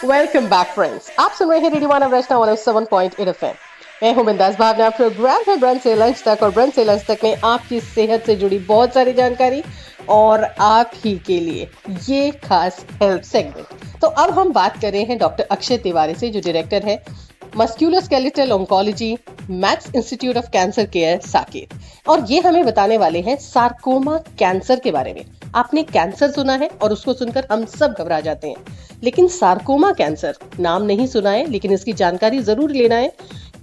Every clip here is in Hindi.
वेलकम बैक फ्रेंड्स, आप सुन रहे हैं रेडियो मानव रचना 107.8 एफएम। मैं हूं बिंदास भावना। प्रोग्राम है ब्रंच से लंच तक, और ब्रंच से लंच तक में आपकी सेहत से जुड़ी बहुत सारी जानकारी और आप ही के लिए ये खास हेल्थ सेगमेंट। तो अब हम बात कर रहे हैं डॉक्टर अक्षय तिवारी से, जो डायरेक्टर है musculoskeletal oncology, max institute of cancer care, Saket. और ये हमें बताने वाले हैं सार्कोमा कैंसर के बारे में। आपने कैंसर सुना है और उसको सुनकर हम सब घबरा जाते हैं, लेकिन सार्कोमा कैंसर नाम नहीं सुना है, लेकिन इसकी जानकारी जरूर लेना है,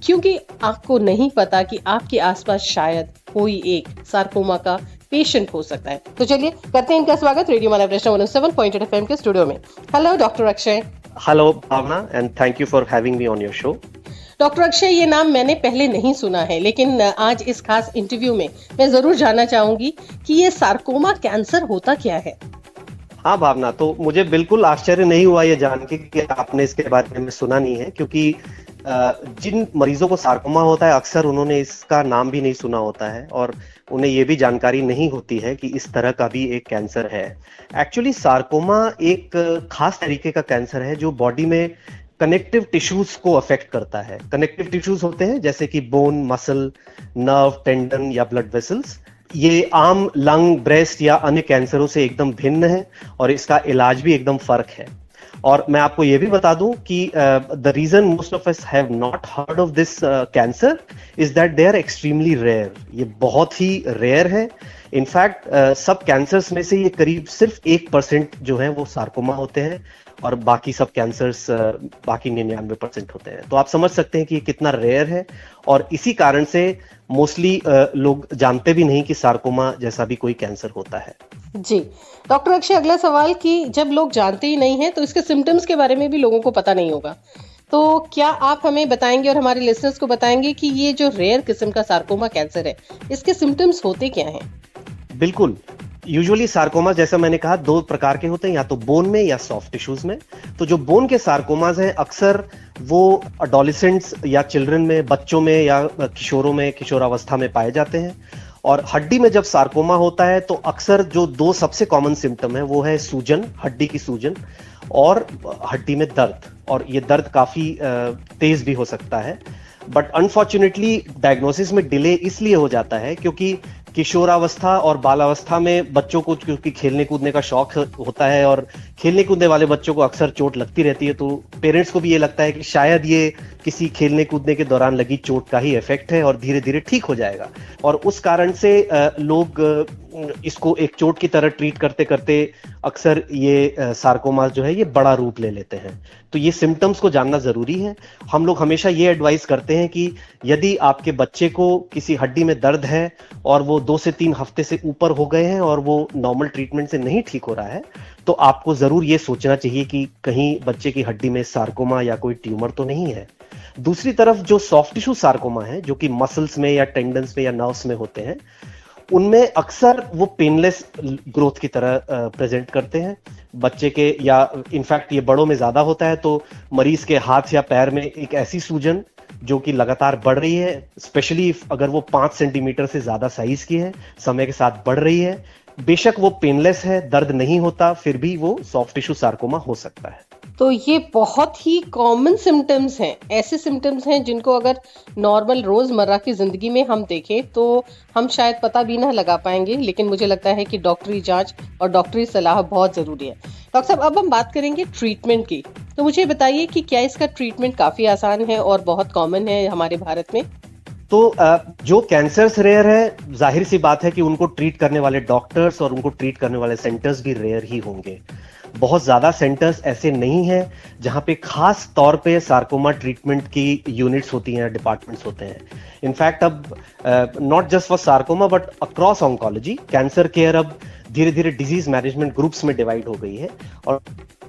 क्योंकि आपको नहीं पता कि आपके आसपास शायद कोई एक सार्कोमा का पेशेंट हो सकता है। तो चलिए करते हैं इनका स्वागत रेडियो मानव रचना 107.8 एफएम के स्टूडियो में। Hello doctor Akshay. Hello Bhavna, and thank you for having me on your show. Doctor Akshay, ये नाम मैंने पहले नहीं सुना है, लेकिन आज इस खास इंटरव्यू में मैं जरूर जानना चाहूंगी कि ये सार्कोमा कैंसर होता क्या है। हाँ भावना, तो मुझे बिल्कुल आश्चर्य नहीं हुआ ये जान के कि आपने इसके बारे में सुना नहीं है, क्योंकि जिन मरीजों को सार्कोमा होता है अक्सर उन्होंने इसका नाम भी नहीं सुना होता है और उन्हें ये भी जानकारी नहीं होती है कि इस तरह का भी एक कैंसर है। एक्चुअली सार्कोमा एक खास तरीके का कैंसर है जो बॉडी में कनेक्टिव टिश्यूज को अफेक्ट करता है। कनेक्टिव टिश्यूज होते हैं जैसे कि बोन, मसल, नर्व, टेंडन या ब्लड वेसल्स। ये आम लंग, ब्रेस्ट या अन्य कैंसरों से एकदम भिन्न है और इसका इलाज भी एकदम फर्क है। और मैं आपको ये भी बता दूं कि the reason most of us have not heard of this cancer is that they are extremely rare. ये बहुत ही रेयर है। इनफैक्ट सब कैंसर्स में से ये करीब सिर्फ 1% जो है वो सार्कोमा होते हैं और बाकी सब कैंसर्स बाकी 99% होते हैं। तो आप समझ सकते हैं कि ये कितना रेयर है और इसी कारण से मोस्टली लोग जानते भी नहीं कि सार्कोमा जैसा भी कोई कैंसर होता है। जी डॉक्टर अक्षय, अगला सवाल कि जब लोग जानते ही नहीं हैं तो इसके सिम्टम्स के बारे में भी लोगों को पता नहीं होगा, तो क्या आप हमें बताएंगे और हमारे लिसनर्स को बताएंगे कि ये जो रेयर किस्म का सार्कोमा कैंसर है, इसके सिम्टम्स होते क्या हैं? बिल्कुल। यूजुअली सार्कोमा, जैसा मैंने कहा, 2 प्रकार के होते हैं, या तो बोन में या सॉफ्ट टिश्यूज में। तो जो बोन के सार्कोमाज हैं अक्सर वो अडोलेसेंट्स या चिल्ड्रन में, बच्चों में या किशोरों में, किशोरावस्था में पाए जाते हैं। और हड्डी में जब सार्कोमा होता है तो अक्सर जो 2 सबसे कॉमन सिम्टम है वो है सूजन, हड्डी की सूजन, और हड्डी में दर्द। और ये दर्द काफी तेज भी हो सकता है। बट अनफॉर्चुनेटली डायग्नोसिस में डिले इसलिए हो जाता है क्योंकि किशोरावस्था और बालावस्था में बच्चों को क्योंकि खेलने कूदने का शौक होता है और खेलने कूदने वाले बच्चों को अक्सर चोट लगती रहती है, तो पेरेंट्स को भी ये लगता है कि शायद ये किसी खेलने कूदने के दौरान लगी चोट का ही इफेक्ट है और धीरे धीरे ठीक हो जाएगा। और उस कारण से लोग इसको एक चोट की तरह ट्रीट करते करते अक्सर ये सार्कोमा जो है ये बड़ा रूप ले लेते हैं। तो ये सिम्टम्स को जानना जरूरी है। हम लोग हमेशा ये एडवाइस करते हैं कि यदि आपके बच्चे को किसी हड्डी में दर्द है और वो 2 से 3 हफ्ते से ऊपर हो गए हैं और वो नॉर्मल ट्रीटमेंट से नहीं ठीक हो रहा है, तो आपको जरूर ये सोचना चाहिए कि कहीं बच्चे की हड्डी में सार्कोमा या कोई ट्यूमर तो नहीं है। दूसरी तरफ जो सॉफ्ट टिश्यू सार्कोमा है, जो कि मसल्स में या टेंडन्स में या नर्व्स में होते हैं, उनमें अक्सर वो पेनलेस ग्रोथ की तरह प्रेजेंट करते हैं बच्चे के, या इनफैक्ट ये बड़ों में ज्यादा होता है। तो मरीज के हाथ या पैर में एक ऐसी सूजन जो कि लगातार बढ़ रही है, स्पेशली अगर वो 5 सेंटीमीटर से ज्यादा साइज की है, समय के साथ बढ़ रही है। बेशक वो पेनलेस है, दर्द नहीं होता, फिर भी वो सॉफ्ट टिश्यू सार्कोमा हो सकता है। तो ये बहुत ही कॉमन सिम्टम्स हैं, ऐसे सिम्टम्स हैं जिनको अगर नॉर्मल रोजमर्रा की जिंदगी में हम देखें तो हम शायद पता भी ना लगा पाएंगे, लेकिन मुझे लगता है कि डॉक्टरी जांच और डॉक्टरी सलाह बहुत जरूरी है। डॉक्टर साहब, अब हम बात करेंगे ट्रीटमेंट की। तो मुझे बताइए कि क्या इसका ट्रीटमेंट काफी आसान है और बहुत कॉमन है हमारे भारत में? तो जो कैंसर्स रेयर है, जाहिर सी बात है कि उनको ट्रीट करने वाले डॉक्टर्स और उनको ट्रीट करने वाले सेंटर्स भी रेयर ही होंगे। बहुत ज्यादा सेंटर्स ऐसे नहीं हैं जहां पे खास तौर पे सार्कोमा ट्रीटमेंट की यूनिट्स होती हैं, डिपार्टमेंट्स होते हैं। इनफैक्ट अब not just for sarcoma but across oncology, cancer care अब धीरे धीरे डिजीज मैनेजमेंट ग्रुप्स में डिवाइड हो गई है। और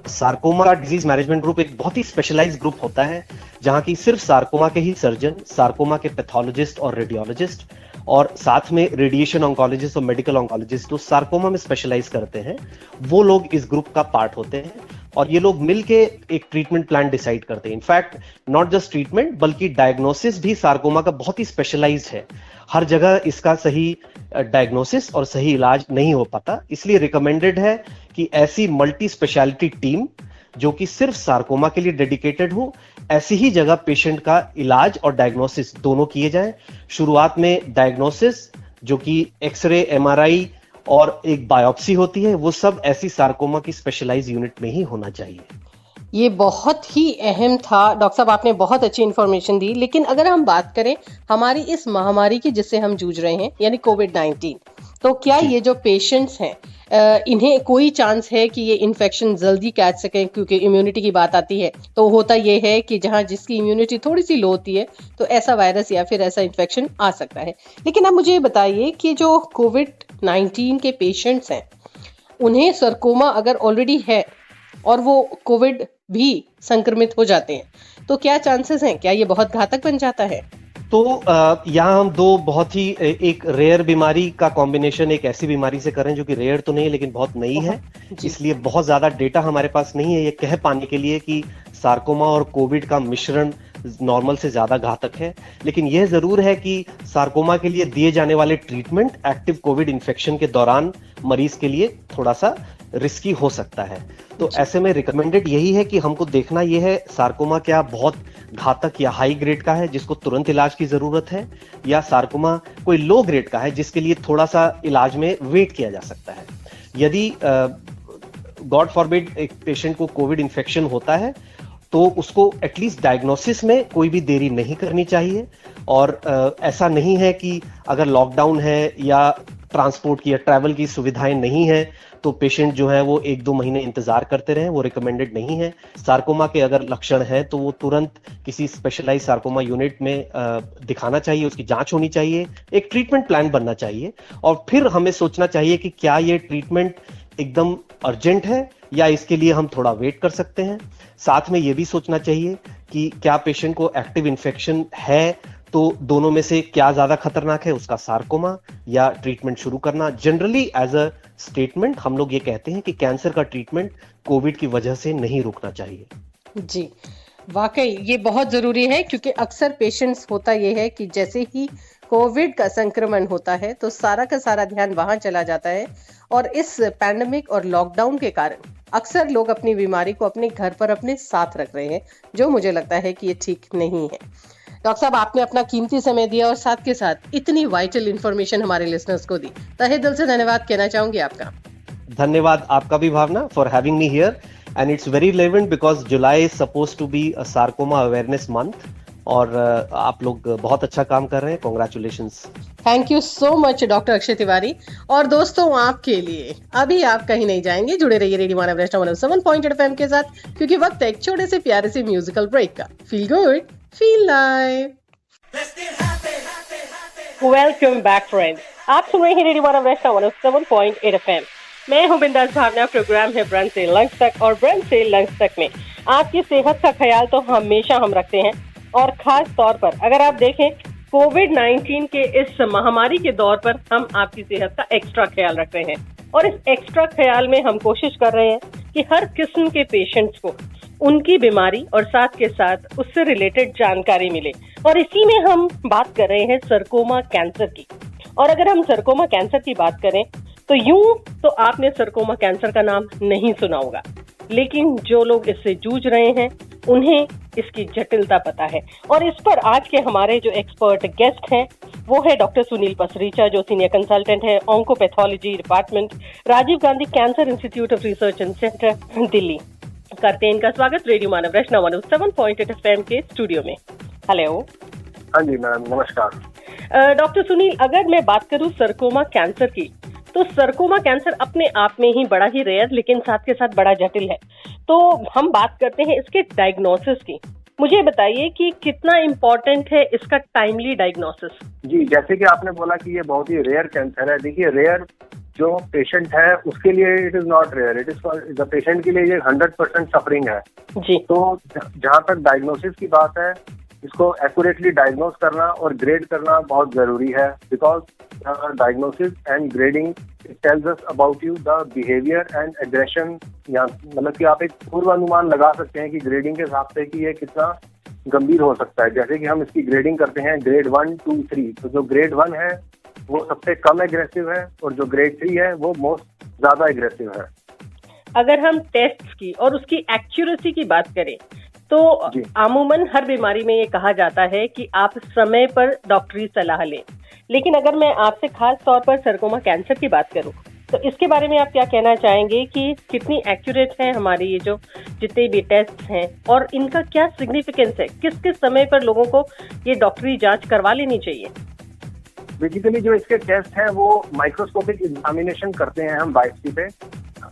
सार्कोमा का डिजीज मैनेजमेंट ग्रुप एक बहुत ही स्पेशलाइज्ड ग्रुप होता है जहां की सिर्फ सार्कोमा के ही सर्जन, सार्कोमा के पैथोलॉजिस्ट और रेडियोलॉजिस्ट, और साथ में रेडिएशन ऑन्कोलॉजिस्ट और मेडिकल ऑन्कोलॉजिस्ट जो सार्कोमा में स्पेशलाइज करते हैं, वो लोग इस ग्रुप का पार्ट होते हैं। और ये लोग मिलके एक ट्रीटमेंट प्लान डिसाइड करते हैं। इनफैक्ट नॉट जस्ट ट्रीटमेंट बल्कि डायग्नोसिस भी सार्कोमा का बहुत ही स्पेशलाइज्ड है। हर जगह इसका सही डायग्नोसिस और सही इलाज नहीं हो पाता, इसलिए रिकमेंडेड है कि ऐसी मल्टी स्पेशलिटी टीम जो कि सिर्फ सार्कोमा के लिए डेडिकेटेड हो, ऐसी ही जगह पेशेंट का इलाज और डायग्नोसिस दोनों किए जाएं। शुरुआत में डायग्नोसिस जो कि एक्सरे, एमआरआई और एक बायोप्सी होती है, वो सब ऐसी सार्कोमा की स्पेशलाइज यूनिट में ही होना चाहिए। ये बहुत ही अहम था डॉक्टर साहब, आपने बहुत अच्छी इन्फॉर्मेशन दी। लेकिन अगर हम बात करें हमारी इस महामारी की जिससे हम जूझ रहे हैं यानी कोविड-19, तो क्या ये जो पेशेंट्स हैं इन्हें कोई चांस है कि ये इन्फेक्शन जल्दी कैच सकें? क्योंकि इम्यूनिटी की बात आती है तो होता ये है कि जहां जिसकी इम्यूनिटी थोड़ी सी लो होती है तो ऐसा वायरस या फिर ऐसा इन्फेक्शन आ सकता है। लेकिन आप मुझे ये बताइए कि जो कोविड-19 के पेशेंट्स हैं उन्हें सरकोमा अगर ऑलरेडी है और वो कोविड भी संक्रमित हो जाते हैं तो क्या चांसेस हैं? क्या ये बहुत घातक बन जाता है? तो यहाँ हम दो बहुत ही एक रेयर बीमारी का कॉम्बिनेशन एक ऐसी बीमारी से कर रहे हैं जो कि रेयर तो नहीं है लेकिन बहुत नई है, इसलिए बहुत ज्यादा डेटा हमारे पास नहीं है ये कह पाने के लिए कि सार्कोमा और कोविड का मिश्रण नॉर्मल से ज्यादा घातक है। लेकिन यह जरूर है कि सार्कोमा के लिए दिए जाने वाले ट्रीटमेंट एक्टिव कोविड इन्फेक्शन के दौरान मरीज के लिए थोड़ा सा रिस्की हो सकता है। तो ऐसे में रिकमेंडेड यही है कि हमको देखना यह है सार्कोमा क्या बहुत घातक या हाई ग्रेड का है जिसको तुरंत इलाज की जरूरत है, या सार्कोमा कोई लो ग्रेड का है जिसके लिए थोड़ा सा इलाज में वेट किया जा सकता है। यदि गॉड फॉरबिड एक पेशेंट को कोविड इन्फेक्शन होता है तो उसको एटलीस्ट डायग्नोसिस में कोई भी देरी नहीं करनी चाहिए। और ऐसा नहीं है कि अगर लॉकडाउन है या ट्रांसपोर्ट की या ट्रैवल की सुविधाएं नहीं है तो पेशेंट जो है वो 1-2 महीने इंतजार करते रहे, वो रिकमेंडेड नहीं है। सार्कोमा के अगर लक्षण है तो वो तुरंत किसी स्पेशलाइज सार्कोमा यूनिट में दिखाना चाहिए, उसकी जांच होनी चाहिए, एक ट्रीटमेंट प्लान बनना चाहिए और फिर हमें सोचना चाहिए कि क्या ये ट्रीटमेंट एकदम अर्जेंट है या इसके लिए हम थोड़ा वेट कर सकते हैं। साथ में ये भी सोचना चाहिए कि क्या पेशेंट को एक्टिव इन्फेक्शन है तो दोनों में से क्या ज्यादा खतरनाक है, उसका सार्कोमा या ट्रीटमेंट शुरू करना। जनरली एज अ स्टेटमेंट हम लोग ये कहते हैं कि कैंसर का ट्रीटमेंट कोविड की वजह से नहीं रुकना चाहिए। जी, वाकई ये बहुत जरूरी है क्योंकि अक्सर पेशेंट्स होता ये है कि जैसे ही कोविड का संक्रमण होता है तो सारा का सारा ध्यान वहां चला जाता है और इस पैंडेमिक और लॉकडाउन के कारण अक्सर लोग अपनी बीमारी को अपने घर पर अपने साथ रख रहे हैं, जो मुझे लगता है कि ये ठीक नहीं है। डॉक्टर साहब, आपने अपना कीमती समय दिया और साथ के साथ इतनी वाइटल इंफॉर्मेशन हमारे लिसनर्स को दी, तहे दिल से धन्यवाद कहना चाहूंगी आपका। धन्यवाद आपका भी Bhavna for having me here and it's very relevant because July is suppose to be a sarcoma awareness month और आप लोग बहुत अच्छा काम कर रहे हैं, congratulations. Thank you so much doctor Akshay Tiwari. और दोस्तों आपके लिए अभी आप कहीं नहीं जाएंगे, जुड़े रहिए रेडियो मानव वैष्णव 107.8 FM के साथ क्योंकि वक्त है एक छोटे से प्यारे से म्यूजिकल ब्रेक का। Feel good, feel live. Welcome back friends, आप सुन रहे हैं रेडियो मानव वैष्णव 107.8 FM। मैं हूं बिंदास भावना। प्रोग्राम है ब्रेन से लंग्स तक और ब्रेन से लंग्स तक में आपकी सेहत का ख्याल तो हमेशा हम रखते हैं और खास तौर पर अगर आप देखें कोविड-19 के इस महामारी के दौर पर हम आपकी सेहत का एक्स्ट्रा ख्याल रख रहे हैं और इस एक्स्ट्रा ख्याल में हम कोशिश कर रहे हैं कि हर किस्म के पेशेंट्स को उनकी बीमारी और साथ के साथ उससे रिलेटेड जानकारी मिले। और इसी में हम बात कर रहे हैं सरकोमा कैंसर की। और अगर हम सरकोमा कैंसर की बात करें तो यूं तो आपने सरकोमा कैंसर का नाम नहीं सुना होगा, लेकिन जो लोग इससे जूझ रहे हैं उन्हें इसकी जटिलता पता है। और इस पर आज के हमारे जो एक्सपर्ट गेस्ट हैं वो है डॉक्टर सुनील पसरीचा, जो सीनियर कंसल्टेंट है oncopathology department, Rajiv Gandhi cancer institute of research and centre, Delhi. करते हैं इनका स्वागत रेडियो मानव वैष्णव 107.8 FM के स्टूडियो में। हेलो। हाँ जी मैम, नमस्कार। डॉक्टर सुनील, अगर मैं बात करूं सरकोमा कैंसर की तो सरकोमा कैंसर अपने आप में ही बड़ा ही रेयर लेकिन साथ के साथ बड़ा जटिल है। तो हम बात करते हैं इसके डायग्नोसिस की। मुझे बताइए कि कितना इम्पोर्टेंट है इसका टाइमली डायग्नोसिस। जी, जैसे कि आपने बोला कि ये बहुत ही रेयर कैंसर है। देखिए, रेयर जो पेशेंट है उसके लिए it is not rare, it is the patient के लिए ये 100% सफरिंग है जी। तो जहाँ तक डायग्नोसिस की बात है, इसको एक्यूरेटली डायग्नोस करना और ग्रेड करना बहुत जरूरी है because diagnosis and grading it tells us about you the behaviour and aggression. या मतलब कि आप एक पूर्वानुमान लगा सकते हैं कि ग्रेडिंग के हिसाब से कि ये कितना गंभीर हो सकता है। जैसे कि हम इसकी ग्रेडिंग करते हैं ग्रेड 1, 2, 3। तो जो ग्रेड 1 है वो सबसे कम एग्रेसिव है और जो ग्रेड 3 है वो मोस्ट ज्यादा एग्रेसिव है। अगर हम टेस्ट की और उसकी एक्यूरेसी की बात करें तो अमूमन हर बीमारी में ये कहा जाता है कि आप समय पर डॉक्टरी सलाह लें, लेकिन अगर मैं आपसे खास तौर पर सरकोमा कैंसर की बात करूं तो इसके बारे में आप क्या कहना चाहेंगे कि कितनी एक्यूरेट है हमारी ये जो जितने भी टेस्ट हैं और इनका क्या सिग्निफिकेंस है, किस किस समय पर लोगों को ये डॉक्टरी जांच करवा लेनी चाहिए? बेसिकली जो इसके टेस्ट हैं वो माइक्रोस्कोपिक एग्जामिनेशन करते हैं हम बायोप्सी पे,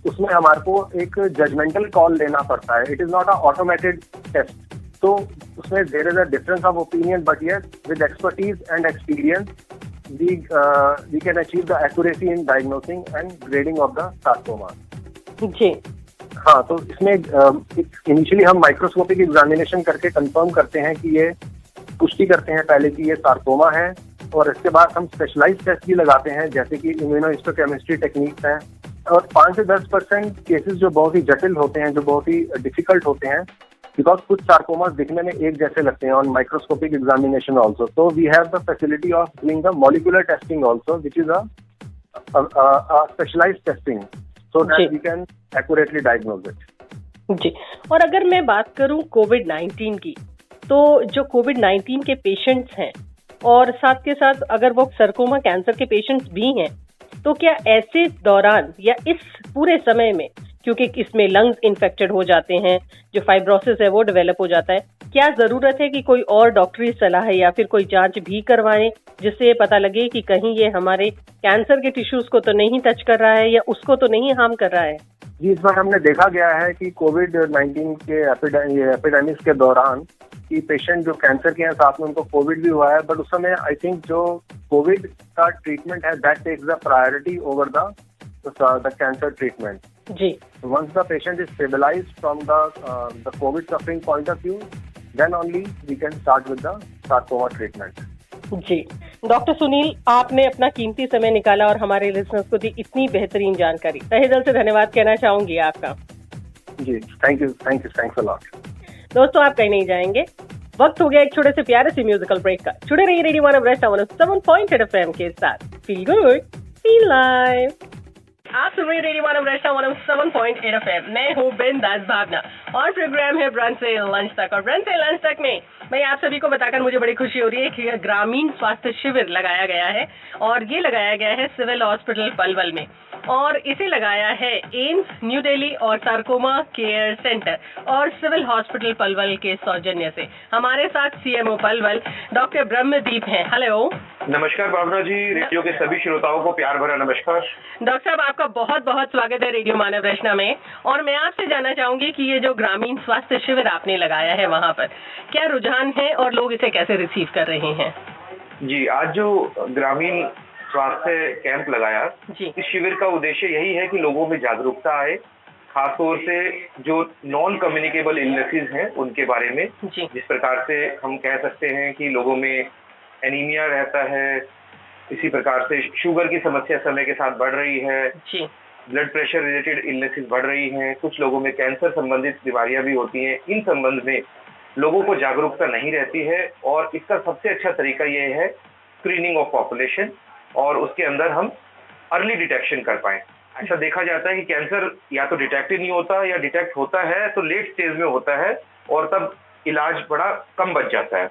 उसमें हमारे को एक जजमेंटल कॉल लेना पड़ता है। It is not a automated test, तो उसमें there is a difference of opinion, but yes with expertise and experience we can achieve the accuracy in diagnosing and grading of the sarcoma. जी हाँ, तो इसमें इनिशियली हम माइक्रोस्कोपिक एग्जामिनेशन करके कंफर्म करते हैं कि ये पुष्टि करते हैं पहले कि ये सार्कोमा है, और इसके बाद हम स्पेशलाइज्ड टेस्ट भी लगाते हैं जैसे कि इम्यूनोहिस्टोकेमिस्ट्री टेक्निक्स हैं, और 5 से 10% केसेस जो बहुत ही जटिल होते हैं, जो बहुत ही डिफिकल्ट होते हैं, बिकॉज कुछ सार्कोमास दिखने में एक जैसे लगते हैं ऑन माइक्रोस्कोपिक एग्जामिनेशन ऑल्सो, तो we have the facility of doing the molecular testing also which is a specialised testing so that we can accurately diagnose it. जी, और अगर मैं बात करूं कोविड-19 की, तो जो कोविड-19 के पेशेंट्स हैं और साथ के साथ अगर वो सरकोमा कैंसर के पेशेंट्स भी हैं, तो क्या ऐसे दौरान या इस पूरे समय में, क्योंकि इसमें लंग्स इन्फेक्टेड हो जाते हैं, जो फाइब्रोसिस है वो डेवलप हो जाता है, क्या जरूरत है कि कोई और डॉक्टरी सलाह या फिर कोई जांच भी करवाएं जिससे ये पता लगे कि कहीं ये हमारे कैंसर के टिश्यूज को तो नहीं टच कर रहा है या उसको तो नहीं हार्म कर रहा है? जी, इस बार हमने देखा गया है कि कोविड-19 के एपिडेमिक्स के दौरान कि पेशेंट जो कैंसर के हैं साथ में उनको कोविड भी हुआ है, बट उस समय आई थिंक जो कोविड का ट्रीटमेंट है that takes the priority over the cancer treatment. जी, once the patient is stabilized from the COVID suffering point of view, then only we can start with the sarcoma treatment. जी, डॉक्टर सुनील, आपने अपना कीमती समय निकाला और हमारे लिसनर्स को दी इतनी बेहतरीन जानकारी, तहे दिल से धन्यवाद कहना चाहूंगी आपका। जी, थैंक्स अ लॉट। दोस्तों, आप कहीं नहीं जाएंगे, वक्त हो गया एक छोटे से प्यारे से म्यूजिकल ब्रेक का। जुड़े रहिए रेडियो वन ब्रेस्ट 107.8 FM के साथ। Feel good, feel live. आप सुन रहे रेडियो वन ब्रेस्ट 107.8 FM। मैं हूँ बिंदास भावना और प्रोग्राम है ब्रंच से लंच तक, और ब्रंच से लंच तक में मैं आप सभी को बताकर मुझे बड़ी खुशी हो रही है कि ग्रामीण स्वास्थ्य शिविर लगाया गया है, और ये लगाया गया है सिविल हॉस्पिटल पलवल में, और इसे लगाया है एम्स न्यू दिल्ली और सार्कोमा केयर सेंटर और सिविल हॉस्पिटल पलवल के सौजन्य से। हमारे साथ सीएमओ पलवल डॉक्टर ब्रह्मदीप हैं। हेलो। नमस्कार भावना जी, रेडियो के सभी श्रोताओं को प्यार भरा नमस्कार। डॉक्टर साहब, आपका बहुत बहुत स्वागत है रेडियो मानव रचना में, और मैं आपसे जानना चाहूंगी कि ये जो ग्रामीण स्वास्थ्य शिविर आपने लगाया है वहाँ पर क्या रुझान है और लोग इसे कैसे रिसीव कर रहे हैं? जी, आज जो ग्रामीण स्वास्थ्य कैंप लगाया, इस शिविर का उद्देश्य यही है कि लोगों में जागरूकता आए, खासतौर से जो नॉन कम्युनिकेबल इलनेसेस हैं उनके बारे में। जिस प्रकार से हम कह सकते हैं कि लोगों में एनीमिया रहता है, इसी प्रकार से शुगर की समस्या समय के साथ बढ़ रही है, ब्लड प्रेशर रिलेटेड इलनेसेस बढ़ रही हैं, कुछ लोगों में कैंसर संबंधित बीमारियां भी होती हैं। इन संबंध में लोगों को जागरूकता नहीं रहती है, और इसका सबसे अच्छा तरीका यह है स्क्रीनिंग ऑफ पॉपुलेशन, और उसके अंदर हम अर्ली डिटेक्शन कर पाएं। ऐसा देखा जाता है कि कैंसर या तो डिटेक्ट ही नहीं होता, या डिटेक्ट होता है तो लेट स्टेज में होता है, और तब इलाज बड़ा कम बच जाता है।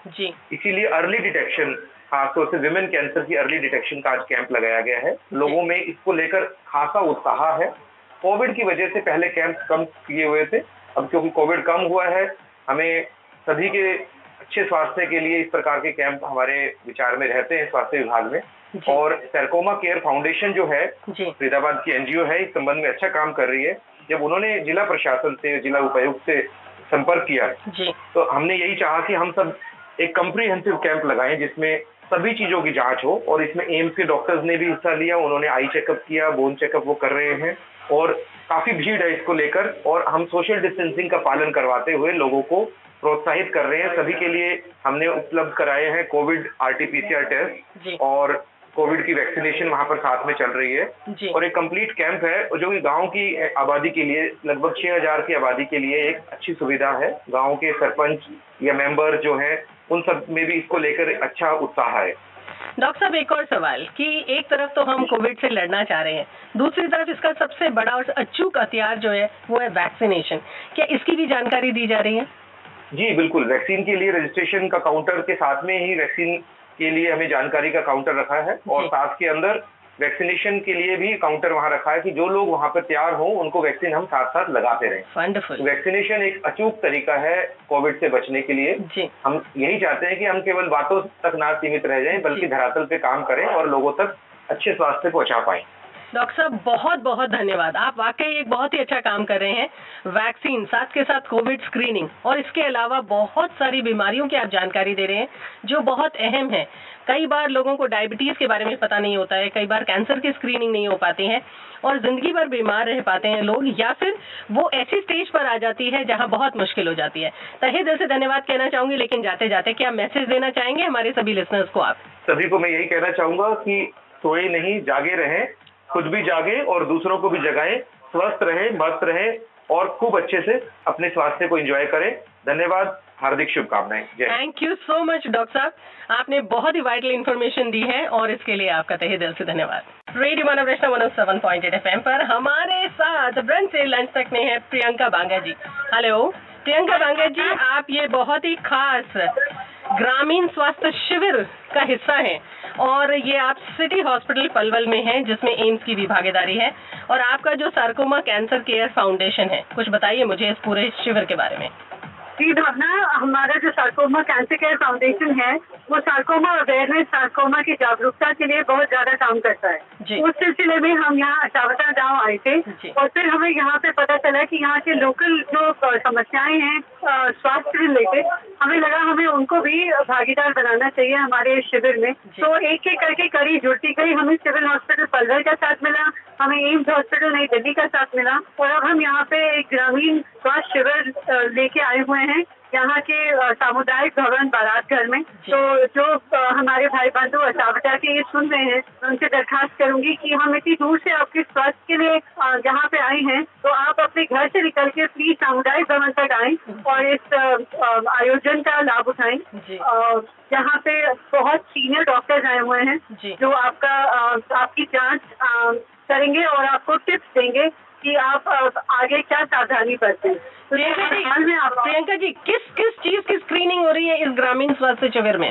इसीलिए अर्ली डिटेक्शन, खासतौर से विमेन कैंसर की अर्ली डिटेक्शन का आज कैंप लगाया गया है। लोगों में इसको लेकर खासा उत्साह है। कोविड की वजह से पहले कैंप कम किए हुए थे, अब क्योंकि कोविड कम हुआ है, हमें सभी के अच्छे स्वास्थ्य के लिए इस प्रकार के कैंप हमारे विचार में रहते हैं स्वास्थ्य विभाग में। और सार्कोमा केयर फाउंडेशन जो है, फरीदाबाद की एनजीओ है, इस संबंध में अच्छा काम कर रही है। जब उन्होंने जिला प्रशासन से, जिला उपायुक्त से संपर्क किया, तो हमने यही चाहा कि हम सब एक कम्प्रीहेंसिव कैंप लगाएं जिसमें सभी चीजों की जांच हो, और इसमें एम्स के डॉक्टर्स ने भी हिस्सा लिया। उन्होंने आई चेकअप किया, बोन चेकअप वो कर रहे हैं, और काफी भीड़ है इसको लेकर, और हम सोशल डिस्टेंसिंग का पालन करवाते हुए लोगों को प्रोत्साहित कर रहे हैं। सभी के लिए हमने उपलब्ध कराए हैं कोविड RT-PCR टेस्ट, और कोविड की वैक्सीनेशन वहां पर साथ में चल रही है, और एक कंप्लीट कैंप है जो कि गांव की आबादी के लिए, लगभग 6000 की आबादी के लिए एक अच्छी सुविधा है। गांव के सरपंच या मेंबर जो हैं, उन सब में भी इसको लेकर अच्छा उत्साह है। डॉक्टर साहब, एक और सवाल कि एक तरफ तो हम कोविड से लड़ना चाह रहे हैं, दूसरी तरफ इसका सबसे बड़ा और अचूक हथियार जो है वो है वैक्सीनेशन। क्या इसकी भी जानकारी दी जा रही है? जी बिल्कुल, वैक्सीन के लिए रजिस्ट्रेशन का काउंटर के साथ में ही वैक्सीन के लिए हमें जानकारी का काउंटर रखा है और साथ के अंदर वैक्सीनेशन के लिए भी काउंटर वहां रखा है कि जो लोग वहां पर तैयार हो उनको वैक्सीन हम साथ साथ लगाते रहें। वंडरफुल। वैक्सीनेशन एक अचूक तरीका है कोविड से बचने के लिए। जी। हम यही चाहते हैं कि हम केवल बातों तक ना सीमित रह जाएं, बल्कि धरातल पे काम करें और लोगों तक अच्छे स्वास्थ्य पहुंचा पाएं। डॉक्टर साहब, बहुत बहुत धन्यवाद। आप वाकई एक बहुत ही अच्छा काम कर रहे हैं। वैक्सीन, साथ के साथ कोविड स्क्रीनिंग और इसके अलावा बहुत सारी बीमारियों की आप जानकारी दे रहे हैं जो बहुत अहम है। कई बार लोगों को डायबिटीज के बारे में पता नहीं होता है, कई बार कैंसर की स्क्रीनिंग नहीं हो पाती है और जिंदगी भर बीमार रह पाते हैं लोग, या फिर वो ऐसी स्टेज पर आ जाती है जहां बहुत मुश्किल हो जाती है। तहे दिल से धन्यवाद कहना चाहूंगी, लेकिन जाते जाते क्या मैसेज देना चाहेंगे हमारे सभी लिसनर्स को आप? सभी को मैं यही कहना चाहूंगा कि सोए नहीं, जागे रहें, खुद भी जागे और दूसरों को भी जगाएं, स्वस्थ रहें, मस्त रहें और खूब अच्छे से अपने स्वास्थ्य को एंजॉय करें। धन्यवाद, हार्दिक शुभकामनाएं। Thank you so much doctor साहब, आपने बहुत ही वाइटल इन्फॉर्मेशन दी है और इसके लिए आपका तहे दिल से धन्यवाद। रेडियो मानव रचना 107.8 FM पर हमारे साथ ब्रंच से लंच तक में है प्रियंका बांगा जी। हेलो प्रियंका बांगा जी, आप ये बहुत ही खास ग्रामीण स्वास्थ्य शिविर का हिस्सा है और ये आप सिटी हॉस्पिटल पलवल में हैं, जिसमें एम्स की भी भागीदारी है, और आपका जो सार्कोमा कैंसर केयर फाउंडेशन है, कुछ बताइए मुझे इस पूरे शिविर के बारे में। जी भावना, हमारा जो सार्कोमा कैंसर केयर फाउंडेशन है वो सार्कोमा अवेयरनेस, सार्कोमा की जागरूकता के लिए बहुत ज्यादा काम करता है। उस सिलसिले में हम यहाँ अचावटा गाँव आए थे और फिर हमें यहाँ पे पता चला कि यहाँ के लोकल जो समस्याएं हैं स्वास्थ्य रिलेटेड, हमें लगा हमें उनको भी भागीदार बनाना चाहिए हमारे शिविर में। तो एक एक करके कड़ी जुड़ती गई। हमें सिविल हॉस्पिटल पलवल का साथ मिला, हमें एम्स हॉस्पिटल नई दिल्ली का साथ मिला और अब हम यहाँ पे एक ग्रामीण स्वास्थ्य शिविर लेके आए हुए हैं यहाँ के सामुदायिक भवन बारात घर में। तो जो हमारे भाई बंधु अचावटा के ये सुन रहे हैं, उनसे दरखास्त करूंगी कि हम इतनी दूर से आपके स्वास्थ्य के लिए यहाँ पे आए हैं, तो आप अपने घर से निकल के प्लीज सामुदायिक भवन तक आएं और इस आयोजन का लाभ उठाएं। यहाँ पे बहुत सीनियर डॉक्टर्स आए हुए हैं जो आपकी जांच करेंगे और आपको टिप्स देंगे कि आप आगे क्या सावधानी बरतें। तो प्रियंका जी, किस चीज की स्क्रीनिंग हो रही है इस ग्रामीण स्वास्थ्य शिविर में?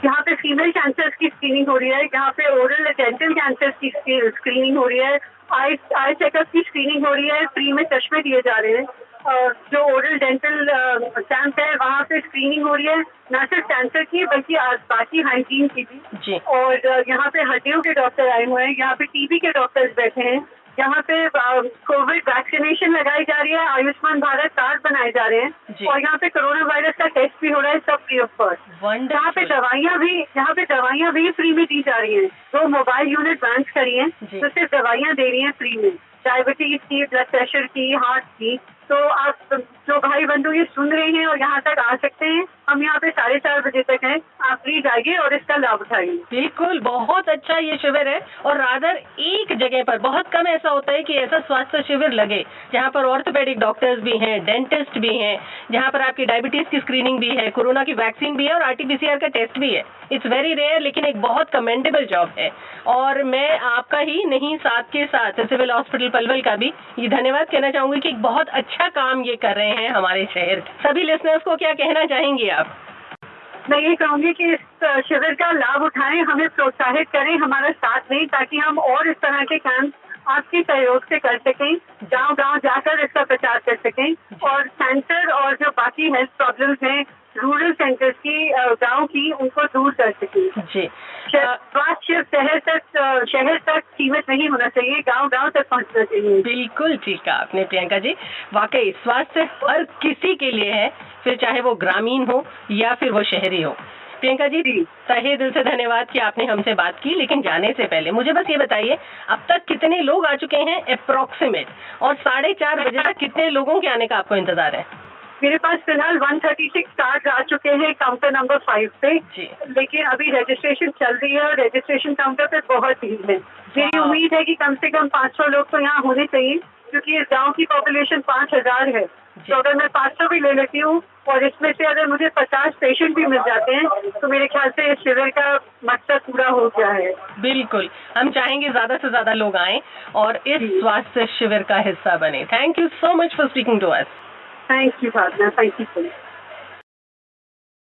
यहाँ पे फीमेल कैंसर की स्क्रीनिंग हो रही है, यहाँ पे ओरल डेंटल कैंसर की स्क्रीनिंग हो रही है, आई चेकअप की स्क्रीनिंग हो रही है, फ्री में चश्मे दिए जा रहे हैं। जो ओरल डेंटल कैंप है वहाँ पे स्क्रीनिंग हो रही है, न सिर्फ कैंसर की बल्कि बाकी हाइजीन की भी। और यहाँ पे हड्डियों के डॉक्टर आए हुए हैं, यहाँ पे टीबी के डॉक्टर्स बैठे हैं, यहाँ पे कोविड वैक्सीनेशन लगाई जा रही है, आयुष्मान भारत कार्ड बनाए जा रहे हैं और यहाँ पे कोरोना वायरस का टेस्ट भी हो रहा है, सब फ्री ऑफ कॉस्ट। यहाँ पे दवाइयाँ भी फ्री में दी जा रही हैं। 2 मोबाइल यूनिट लॉन्च करी हैं तो सिर्फ दवाइयाँ दे रही हैं फ्री में, डायबिटीज की, ब्लड प्रेशर की, हार्ट की। तो आप जो भाई बंधु ये सुन रहे हैं और यहाँ तक आ सकते हैं, हम यहाँ पे 4:30 बजे तक हैं, आप प्लीज आइए और इसका लाभ उठाइए। बिल्कुल, बहुत अच्छा ये शिविर है और रादर एक जगह पर बहुत कम ऐसा होता है कि ऐसा स्वास्थ्य शिविर लगे जहाँ पर ऑर्थोपेडिक डॉक्टर्स भी हैं, डेंटिस्ट भी हैं, जहाँ पर आपकी डायबिटीज की स्क्रीनिंग भी है, कोरोना की वैक्सीन भी है और RT-PCR का टेस्ट भी है। इट्स वेरी रेयर, लेकिन एक बहुत कमेंडेबल जॉब है और मैं आपका ही नहीं, साथ के साथ सिविल हॉस्पिटल पलवल का भी ये धन्यवाद कहना चाहूंगी कि एक बहुत अच्छा काम ये कर रहे हैं हमारे शहर। सभी लिसनर्स को क्या कहना चाहेंगे आप? मैं ये कहूंगी कि इस शिविर का लाभ उठाएं, हमें प्रोत्साहित करें, हमारा साथ दें ताकि हम और इस तरह के कैंप आपके सहयोग से कर सकें, गांव-गांव जाकर इसका प्रचार कर सकें और कैंसर और जो बाकी हेल्थ प्रॉब्लम्स हैं रूरल सेंटर्स की, गांव की, उनको दूर कर सकें। जी, स्वास्थ्य शहर तक सीमित नहीं होना चाहिए, गांव-गांव तक पहुंचना चाहिए। बिल्कुल ठीक है आपने प्रियंका जी, वाकई स्वास्थ्य हर किसी के लिए है, फिर चाहे वो ग्रामीण हो या फिर वो शहरी हो। प्रियंका जी, तहे दिल से धन्यवाद कि आपने हमसे बात की, लेकिन जाने से पहले मुझे बस ये बताइए अब तक कितने लोग आ चुके हैं अप्रोक्सीमेट, और 4:30 बजे तक कितने लोगों के आने का आपको इंतजार है? मेरे पास फिलहाल 136 कार्ड आ चुके हैं काउंटर नंबर 5 पे, लेकिन अभी रजिस्ट्रेशन चल रही है और रजिस्ट्रेशन काउंटर पे बहुत भीड़ है। मेरी उम्मीद है कि कम से कम 500 लोग तो यहाँ होने चाहिए क्योंकि इस गांव की पॉपुलेशन 5000 है तो अगर मैं 500 भी ले लेती हूँ और इसमें से अगर मुझे 50 पेशेंट भी मिल जाते हैं तो मेरे ख्याल से इस शिविर का मकसद पूरा हो गया है। बिल्कुल, हम चाहेंगे ज्यादा से ज्यादा लोग आएं और इस स्वास्थ्य शिविर का हिस्सा बने। Thank you so much for speaking to us. Thank you Bhavna, thank you.